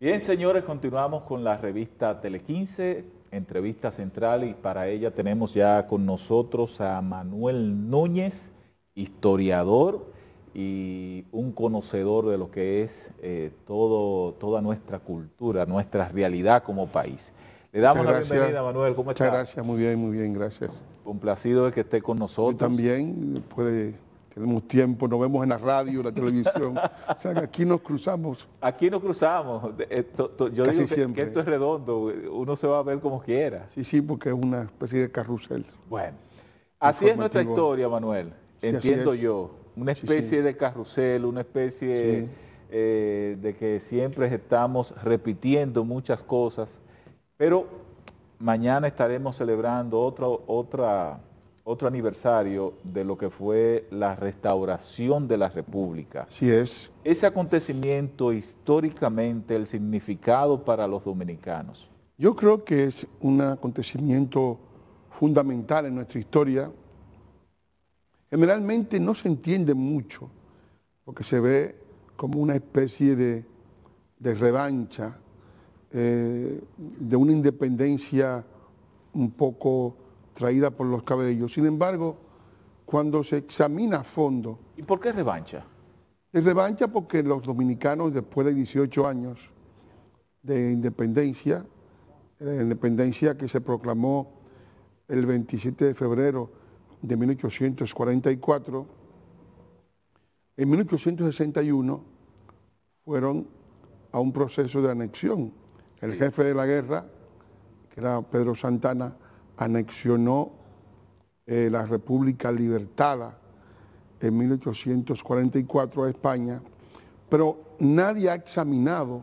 Bien, señores, continuamos con la revista Tele15, entrevista central, y para ella tenemos ya con nosotros a Manuel Núñez, historiador y un conocedor de lo que es toda nuestra cultura, nuestra realidad como país. Le damos la bienvenida, Manuel, ¿cómo está? Muchas gracias, muy bien, gracias. Complacido de que esté con nosotros. Yo también, tenemos tiempo, nos vemos en la radio, la televisión, o sea que aquí nos cruzamos. Aquí nos cruzamos. Yo Casi digo siempre. que esto es redondo, uno se va a ver como quiera. Sí, porque es una especie de carrusel. Bueno, así es nuestra historia, Manuel, Sí, entiendo así es. yo. Una especie de carrusel, una especie de que siempre estamos repitiendo muchas cosas, pero mañana estaremos celebrando otro aniversario de lo que fue la restauración de la República. Así es. Ese acontecimiento históricamente, el significado para los dominicanos. Yo creo que es un acontecimiento fundamental en nuestra historia. Generalmente no se entiende mucho, porque se ve como una especie de revancha, de una independencia un poco traída por los cabellos. Sin embargo, cuando se examina a fondo... ¿Y por qué revancha? Es revancha porque los dominicanos, después de 18 años de independencia, la independencia que se proclamó el 27 de febrero de 1844, en 1861 fueron a un proceso de anexión. El jefe de la guerra, que era Pedro Santana, anexionó la República Libertada en 1844 a España, pero nadie ha examinado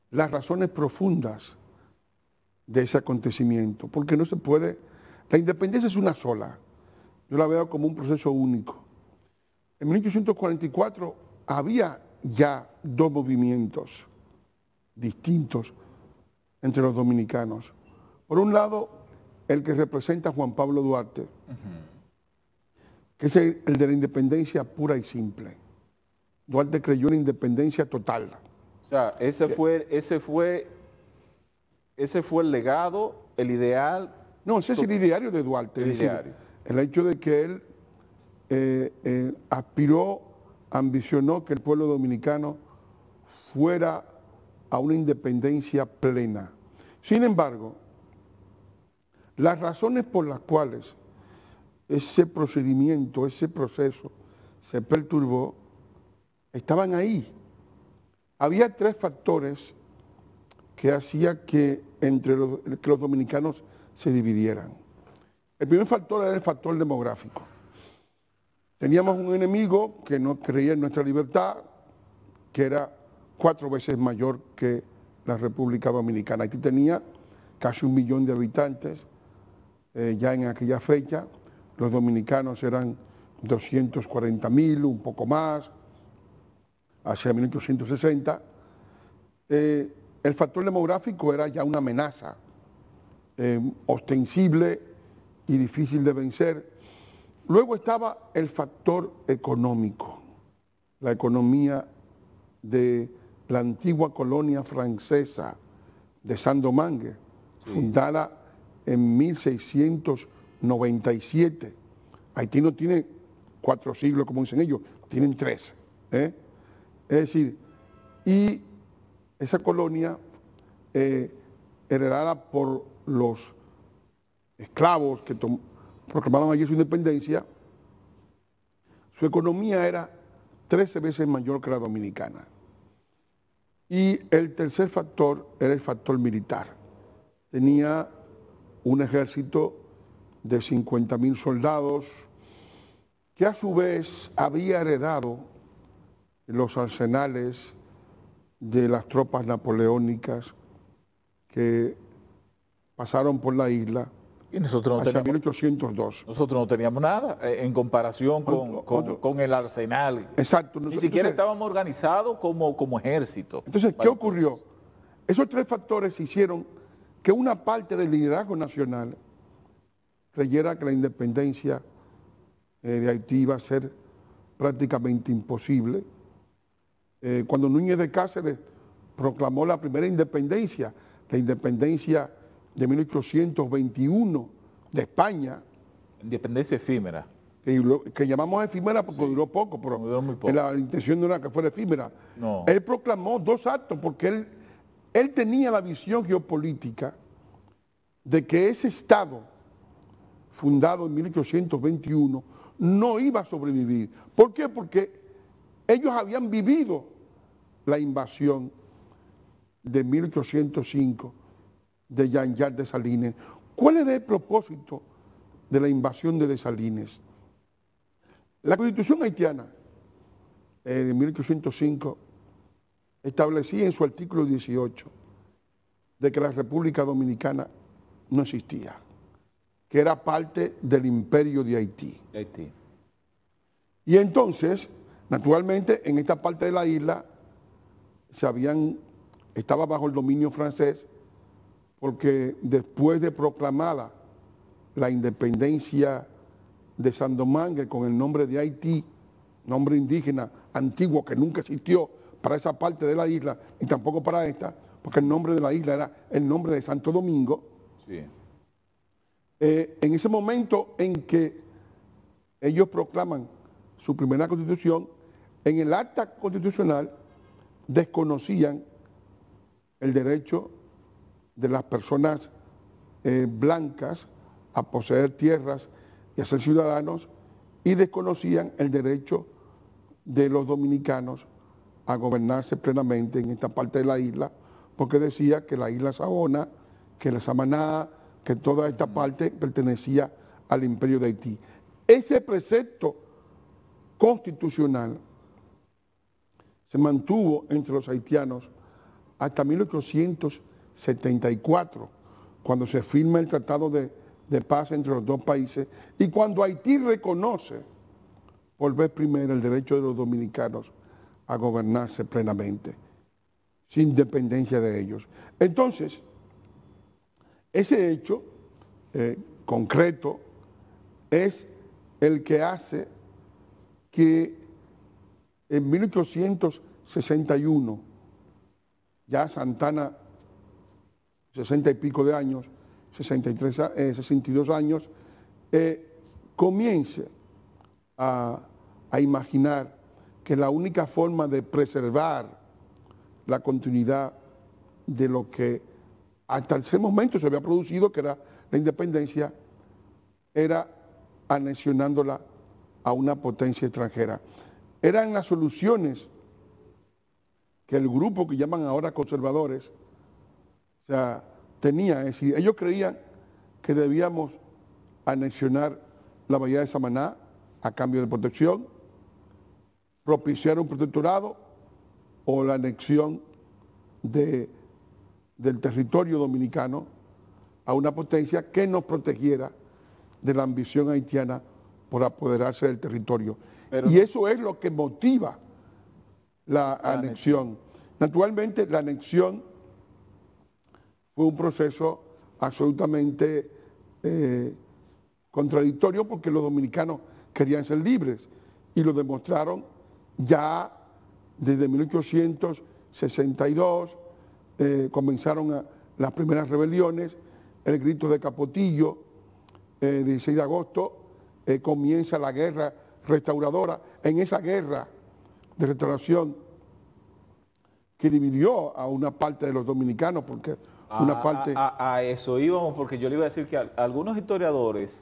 las razones profundas de ese acontecimiento, porque no se puede, la independencia es una sola, yo la veo como un proceso único. En 1844 había ya dos movimientos distintos entre los dominicanos. Por un lado, el que representa a Juan Pablo Duarte, que es el de la independencia pura y simple. Duarte creyó en la independencia total. O sea, ese fue el legado, el ideal. No, ese es el ideario de Duarte. El es decir, ideario. el hecho de que él aspiró, ambicionó que el pueblo dominicano fuera a una independencia plena. Sin embargo, las razones por las cuales ese procedimiento, ese proceso se perturbó, estaban ahí. Había tres factores que hacían que los dominicanos se dividieran. El primer factor era el factor demográfico. Teníamos un enemigo que no creía en nuestra libertad, que era 4 veces mayor que la República Dominicana. Haití tenía casi 1 millón de habitantes ya en aquella fecha. Los dominicanos eran 240.000, un poco más, hacia 1860. El factor demográfico era ya una amenaza ostensible y difícil de vencer. Luego estaba el factor económico, la economía de la antigua colonia francesa de Saint-Domingue, fundada en 1697. Haití no tiene 4 siglos, como dicen ellos, tienen 3. Es decir, y esa colonia, heredada por los esclavos que proclamaron allí su independencia, su economía era 13 veces mayor que la dominicana. Y el tercer factor era el factor militar. Tenía un ejército de 50.000 soldados que a su vez había heredado los arsenales de las tropas napoleónicas que pasaron por la isla Y nosotros no hacia teníamos, 1802. nosotros no teníamos nada en comparación con el arsenal. Exacto. Ni siquiera estábamos organizados como ejército. Entonces, ¿qué ocurrió? Esos tres factores hicieron que una parte del liderazgo nacional creyera que la independencia de Haití iba a ser prácticamente imposible. Cuando Núñez de Cáceres proclamó la primera independencia, la independencia de 1821 de España. Independencia efímera. Que llamamos efímera porque duró poco, pero duró muy poco. La intención no era que fuera efímera. No. Él proclamó 2 actos porque él tenía la visión geopolítica de que ese Estado, fundado en 1821, no iba a sobrevivir. ¿Por qué? Porque ellos habían vivido la invasión de 1805 de Jean-Jacques Dessalines. ¿Cuál era el propósito de la invasión de Dessalines? La Constitución haitiana de 1805 establecía en su artículo 18 de que la República Dominicana no existía, que era parte del imperio de Haití. Y entonces, naturalmente, en esta parte de la isla estaba bajo el dominio francés, porque después de proclamada la independencia de Saint-Domingue con el nombre de Haití, nombre indígena antiguo que nunca existió para esa parte de la isla, y tampoco para esta, porque el nombre de la isla era el nombre de Santo Domingo. Sí. En ese momento en que ellos proclaman su primera constitución, en el acta constitucional desconocían el derecho de las personas blancas a poseer tierras y a ser ciudadanos, y desconocían el derecho de los dominicanos a gobernarse plenamente en esta parte de la isla, porque decía que la isla Saona, que la Samaná, que toda esta parte pertenecía al imperio de Haití. Ese precepto constitucional se mantuvo entre los haitianos hasta 1874, cuando se firma el Tratado de Paz entre los dos países, y cuando Haití reconoce por vez primera el derecho de los dominicanos a gobernarse plenamente, sin dependencia de ellos. Entonces, ese hecho concreto es el que hace que en 1861, ya Santana, 60 y pico de años, 62 años, comience a imaginar que la única forma de preservar la continuidad de lo que hasta ese momento se había producido, que era la independencia, era anexionándola a una potencia extranjera. Eran las soluciones que el grupo que llaman ahora conservadores, o sea, tenía. Es decir, ellos creían que debíamos anexionar la bahía de Samaná a cambio de protección, propiciar un protectorado o la anexión del territorio dominicano a una potencia que nos protegiera de la ambición haitiana por apoderarse del territorio. Y eso es lo que motiva la anexión. Naturalmente, la anexión fue un proceso absolutamente contradictorio, porque los dominicanos querían ser libres y lo demostraron ya desde 1862. Comenzaron las primeras rebeliones, el grito de Capotillo, el 16 de agosto comienza la guerra restauradora. En esa guerra de restauración que dividió a una parte de los dominicanos, porque una parte... A eso íbamos, porque yo le iba a decir que algunos historiadores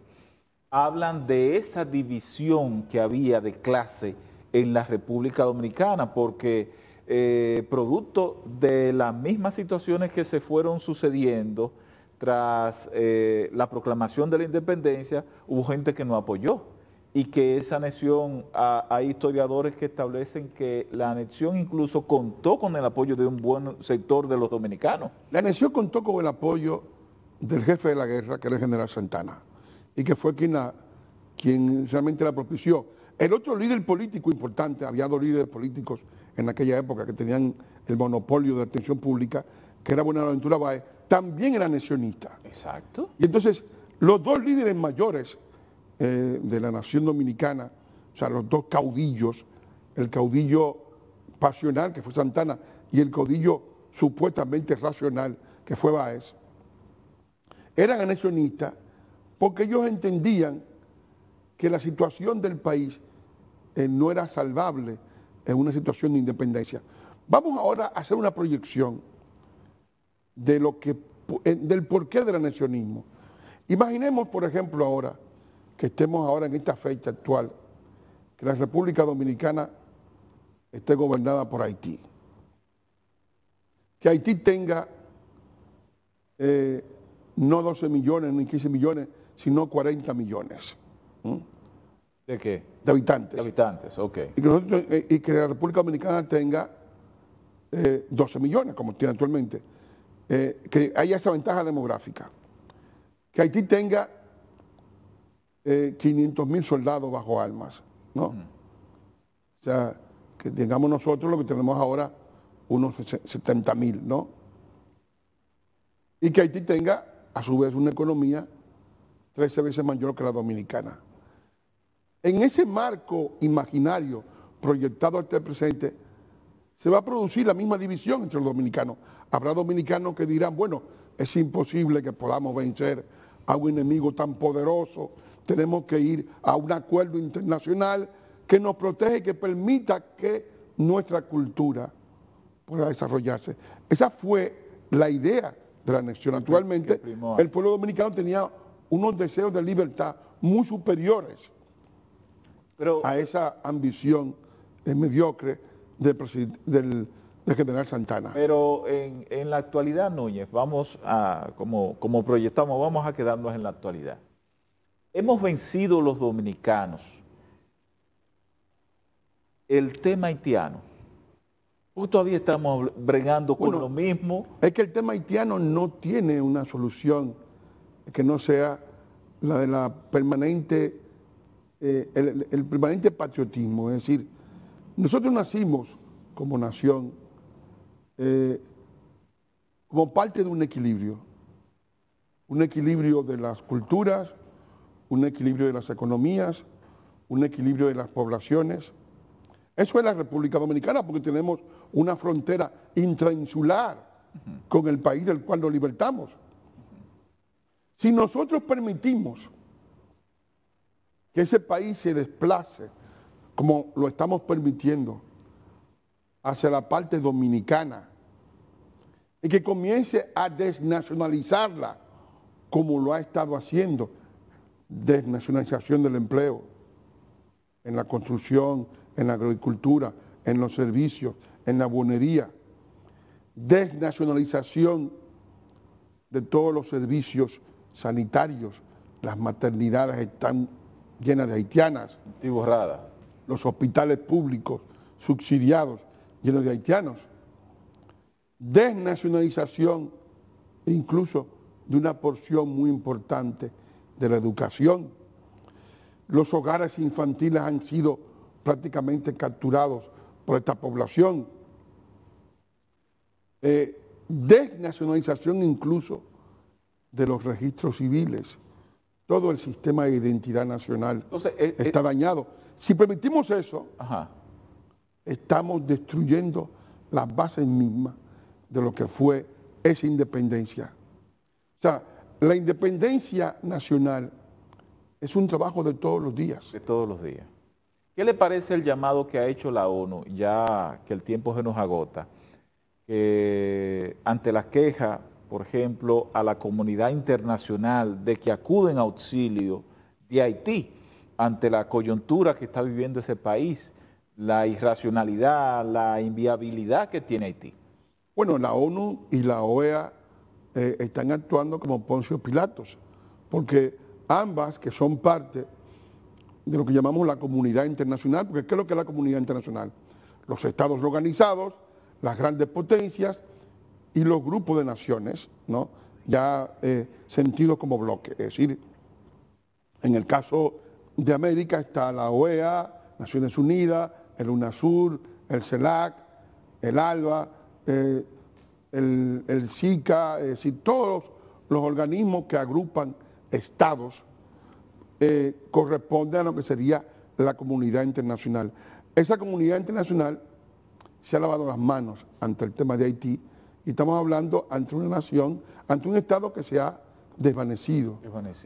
hablan de esa división que había de clase en la República Dominicana, porque producto de las mismas situaciones que se fueron sucediendo tras la proclamación de la independencia, hubo gente que no apoyó, y que esa anexión, hay historiadores que establecen que la anexión incluso contó con el apoyo de un buen sector de los dominicanos. La anexión contó con el apoyo del jefe de la guerra, que era el general Santana, y que fue quien realmente la propició. El otro líder político importante, había 2 líderes políticos en aquella época que tenían el monopolio de la atención pública, que era Buenaventura Báez, también era anexionista. Exacto. Y entonces, los 2 líderes mayores de la nación dominicana, o sea, los 2 caudillos, el caudillo pasional, que fue Santana, y el caudillo supuestamente racional, que fue Báez, eran anexionistas porque ellos entendían que la situación del país no era salvable en una situación de independencia. Vamos ahora a hacer una proyección de del porqué del anexionismo. Imaginemos, por ejemplo, ahora que estemos ahora en esta fecha actual, que la República Dominicana esté gobernada por Haití. Que Haití tenga no 12 millones ni 15 millones, sino 40 millones. ¿De qué? De habitantes. De habitantes, ok. Y que la República Dominicana tenga 12 millones, como tiene actualmente. Que haya esa ventaja demográfica. Que Haití tenga 500.000 soldados bajo armas, ¿no? O sea, que tengamos nosotros lo que tenemos ahora, unos 70.000, ¿no? Y que Haití tenga, a su vez, una economía 13 veces mayor que la dominicana. En ese marco imaginario proyectado hasta el presente, se va a producir la misma división entre los dominicanos. Habrá dominicanos que dirán, bueno, es imposible que podamos vencer a un enemigo tan poderoso, tenemos que ir a un acuerdo internacional que nos protege y que permita que nuestra cultura pueda desarrollarse. Esa fue la idea de la anexión. Actualmente, el pueblo dominicano tenía unos deseos de libertad muy superiores a esa ambición mediocre del general Santana. Pero en la actualidad, Núñez, vamos a, como proyectamos, vamos a quedarnos en la actualidad. Hemos vencido los dominicanos el tema haitiano. ¿O todavía estamos bregando con lo mismo? Es que el tema haitiano no tiene una solución que no sea la de la permanente, el permanente patriotismo. Es decir, nosotros nacimos como nación como parte de un equilibrio de las culturas, un equilibrio de las economías, un equilibrio de las poblaciones. Eso es la República Dominicana, porque tenemos una frontera intrainsular con el país del cual nos libertamos. Si nosotros permitimos que ese país se desplace, como lo estamos permitiendo, hacia la parte dominicana, y que comience a desnacionalizarla, como lo ha estado haciendo, desnacionalización del empleo, en la construcción, en la agricultura, en los servicios, en la buonería, desnacionalización de todos los servicios sanitarios. Las maternidades están llenas de haitianas. Tiborrada. Los hospitales públicos subsidiados llenos de haitianos. Desnacionalización incluso de una porción muy importante de la educación. Los hogares infantiles han sido prácticamente capturados por esta población. Desnacionalización incluso de los registros civiles. Todo el sistema de identidad nacional está dañado. Si permitimos eso, estamos destruyendo las bases mismas de lo que fue esa independencia. O sea, la independencia nacional es un trabajo de todos los días. De todos los días. ¿Qué le parece el llamado que ha hecho la ONU, ya que el tiempo se nos agota, que ante la queja, por ejemplo, a la comunidad internacional de que acuden a auxilio de Haití ante la coyuntura que está viviendo ese país, la irracionalidad, la inviabilidad que tiene Haití? Bueno, la ONU y la OEA están actuando como Poncio Pilatos, porque ambas, que son parte de lo que llamamos la comunidad internacional, porque ¿qué es lo que es la comunidad internacional? Los estados organizados, las grandes potencias y los grupos de naciones, ¿no? Ya sentidos como bloques. Es decir, en el caso de América está la OEA, Naciones Unidas, el UNASUR, el CELAC, el ALBA, el SICA, es decir, todos los organismos que agrupan estados corresponden a lo que sería la comunidad internacional. Esa comunidad internacional se ha lavado las manos ante el tema de Haití y estamos hablando ante una nación, ante un Estado que se ha desvanecido.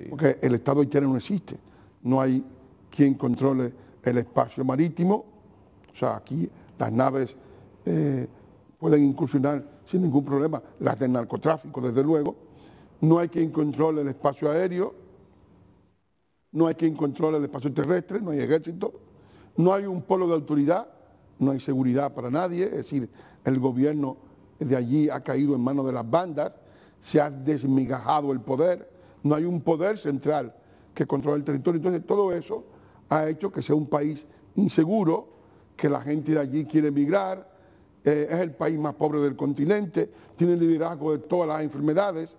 Porque el Estado haitiano no existe. No hay quien controle el espacio marítimo. O sea, aquí las naves pueden incursionar sin ningún problema. Las del narcotráfico, desde luego. No hay quien controle el espacio aéreo. No hay quien controle el espacio terrestre. No hay ejército. No hay un polo de autoridad. No hay seguridad para nadie. Es decir, el gobierno de allí ha caído en manos de las bandas. Se ha desmigajado el poder. No hay un poder central que controla el territorio. Entonces, todo eso ha hecho que sea un país inseguro, que la gente de allí quiere emigrar, es el país más pobre del continente, tiene el liderazgo de todas las enfermedades,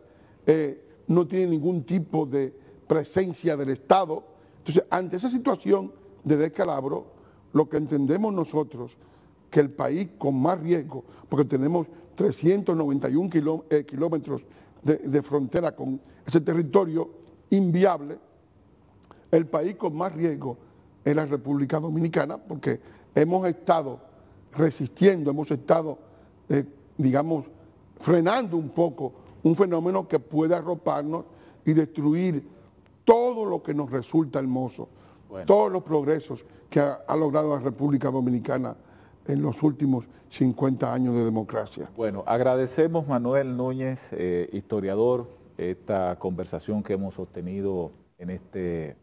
no tiene ningún tipo de presencia del Estado. Entonces, ante esa situación de descalabro, lo que entendemos nosotros, que el país con más riesgo, porque tenemos 391 kilómetros de frontera con ese territorio inviable, el país con más riesgo es la República Dominicana, porque hemos estado resistiendo, hemos estado, digamos, frenando un poco un fenómeno que puede arroparnos y destruir todo lo que nos resulta hermoso, todos los progresos que ha logrado la República Dominicana en los últimos 50 años de democracia. Bueno, agradecemos, Manuel Núñez, historiador, esta conversación que hemos sostenido en este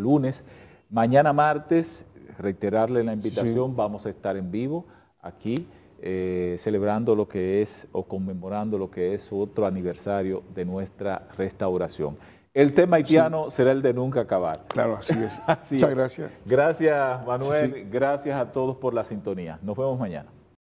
lunes. Mañana martes, reiterarle la invitación, vamos a estar en vivo aquí, celebrando lo que es, o conmemorando lo que es otro aniversario de nuestra restauración. El tema haitiano será el de nunca acabar. Claro, así es. Muchas gracias. Gracias, Manuel. Gracias a todos por la sintonía. Nos vemos mañana.